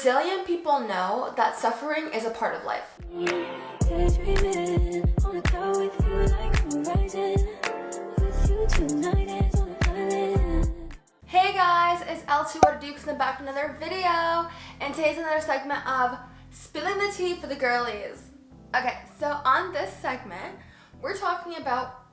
Resilient people know that suffering is a part of life. Hey guys, it's L2 I'm back with another video, and today's another segment of spilling the tea for the girlies. Okay, so on this segment, we're talking about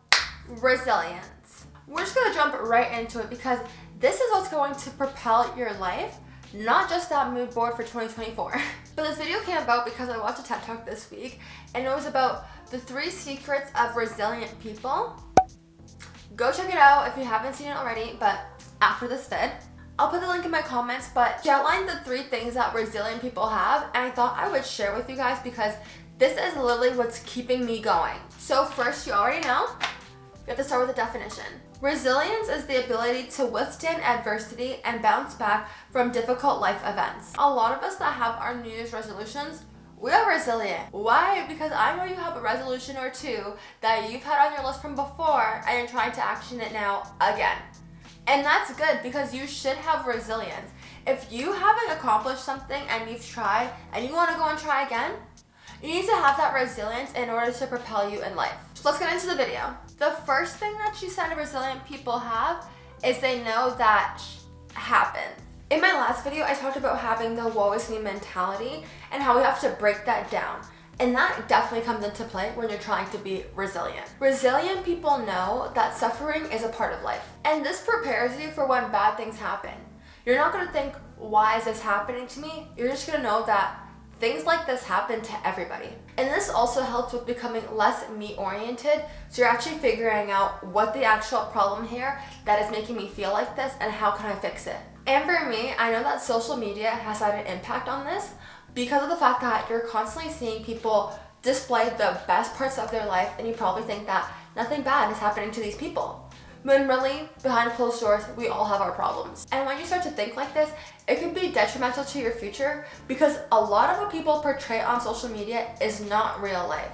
resilience. We're just gonna jump right into it because this is what's going to propel your life, not just that mood board for 2024. But this video came about because I watched a TED Talk this week, and it was about the 3 secrets of resilient people. Go check it out if you haven't seen it already, but after this vid. I'll put the link in my comments, but she outlined the 3 things that resilient people have, and I thought I would share with you guys because this is literally what's keeping me going. So first, you already know, you have to start with the definition. Resilience is the ability to withstand adversity and bounce back from difficult life events. A lot of us that have our New Year's resolutions, we are resilient. Why? Because I know you have a resolution or 2 that you've had on your list from before and you're trying to action it now again. And that's good because you should have resilience. If you haven't accomplished something and you've tried and you want to go and try again, you need to have that resilience in order to propel you in life. So let's get into the video. The first thing that she said resilient people have is they know that happens. In my last video, I talked about having the woe is me mentality and how we have to break that down. And that definitely comes into play when you're trying to be resilient. Resilient people know that suffering is a part of life. And this prepares you for when bad things happen. You're not gonna think, why is this happening to me? You're just gonna know that things like this happen to everybody. And this also helps with becoming less me-oriented, so you're actually figuring out what the actual problem here that is making me feel like this and how can I fix it. And for me, I know that social media has had an impact on this because of the fact that you're constantly seeing people display the best parts of their life, and you probably think that nothing bad is happening to these people. When really, behind closed doors, we all have our problems. And when you start to think like this, it can be detrimental to your future because a lot of what people portray on social media is not real life.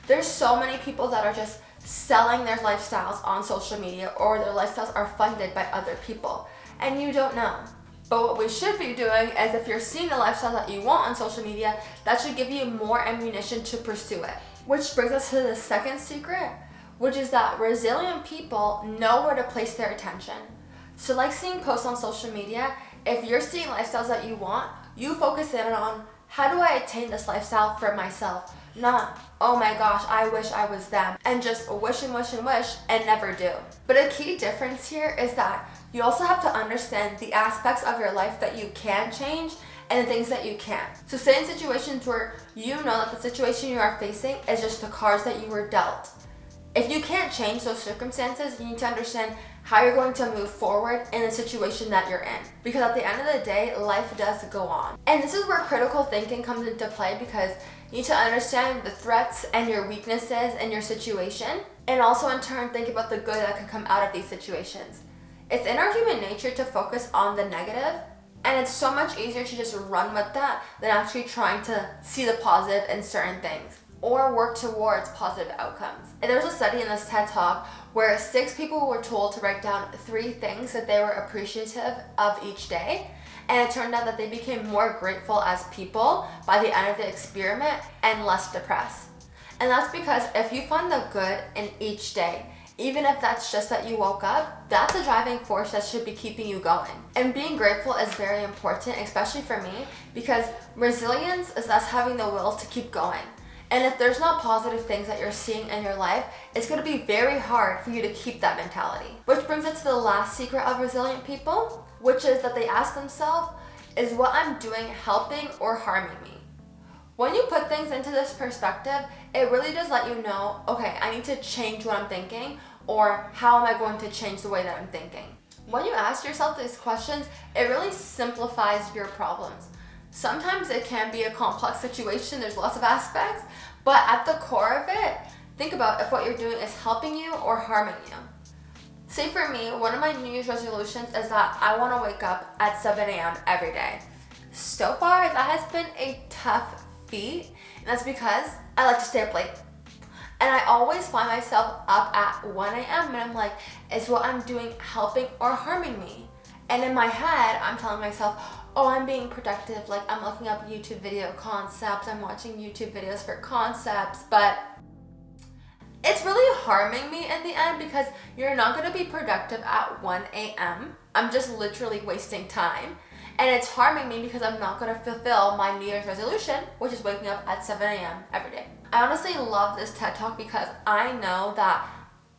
There's so many people that are just selling their lifestyles on social media, or their lifestyles are funded by other people, and you don't know. But what we should be doing is, if you're seeing the lifestyle that you want on social media, that should give you more ammunition to pursue it. Which brings us to the second secret, which is that resilient people know where to place their attention. So like seeing posts on social media, if you're seeing lifestyles that you want, you focus in on, how do I attain this lifestyle for myself? Not, oh my gosh, I wish I was them, and just wish and wish and wish and never do. But a key difference here is that you also have to understand the aspects of your life that you can change and the things that you can't. So say in situations where you know that the situation you are facing is just the cards that you were dealt. If you can't change those circumstances, you need to understand how you're going to move forward in the situation that you're in. Because at the end of the day, life does go on. And this is where critical thinking comes into play, because you need to understand the threats and your weaknesses in your situation, and also in turn think about the good that can come out of these situations. It's in our human nature to focus on the negative, and it's so much easier to just run with that than actually trying to see the positive in certain things or work towards positive outcomes. And there was a study in this TED Talk where 6 people were told to write down 3 things that they were appreciative of each day, and it turned out that they became more grateful as people by the end of the experiment and less depressed. And that's because if you find the good in each day, even if that's just that you woke up, that's a driving force that should be keeping you going. And being grateful is very important, especially for me, because resilience is us having the will to keep going. And if there's not positive things that you're seeing in your life, it's going to be very hard for you to keep that mentality. Which brings us to the last secret of resilient people, which is that they ask themselves, is what I'm doing helping or harming me? When you put things into this perspective, it really does let you know, okay, I need to change what I'm thinking, or how am I going to change the way that I'm thinking? When you ask yourself these questions, it really simplifies your problems. Sometimes it can be a complex situation, there's lots of aspects, but at the core of it, think about if what you're doing is helping you or harming you. Say for me, one of my New Year's resolutions is that I want to wake up at 7 a.m. every day. So far, that has been a tough feat, and that's because I like to stay up late. And I always find myself up at 1 a.m. and I'm like, is what I'm doing helping or harming me? And in my head, I'm telling myself, oh, I'm being productive, like I'm looking up YouTube video concepts, I'm watching YouTube videos for concepts, but it's really harming me in the end because you're not going to be productive at 1 a.m. I'm just literally wasting time. And it's harming me because I'm not going to fulfill my New Year's resolution, which is waking up at 7 a.m. every day. I honestly love this TED Talk because I know that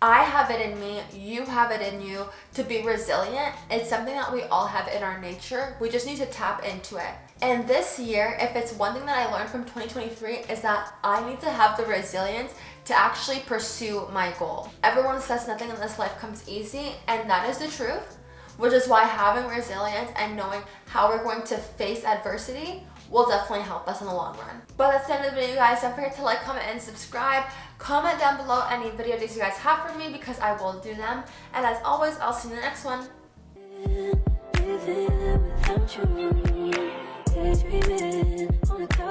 I have it in me, you have it in you to be resilient. It's something that we all have in our nature. We just need to tap into it. And this year, if it's one thing that I learned from 2023, is that I need to have the resilience to actually pursue my goal. Everyone says nothing in this life comes easy, and that is the truth, which is why having resilience and knowing how we're going to face adversity will definitely help us in the long run. But that's the end of the video, guys. Don't forget to like, comment, and subscribe. Comment down below any video ideas you guys have for me because I will do them. And as always, I'll see you in the next one. Daydreaming on the couch.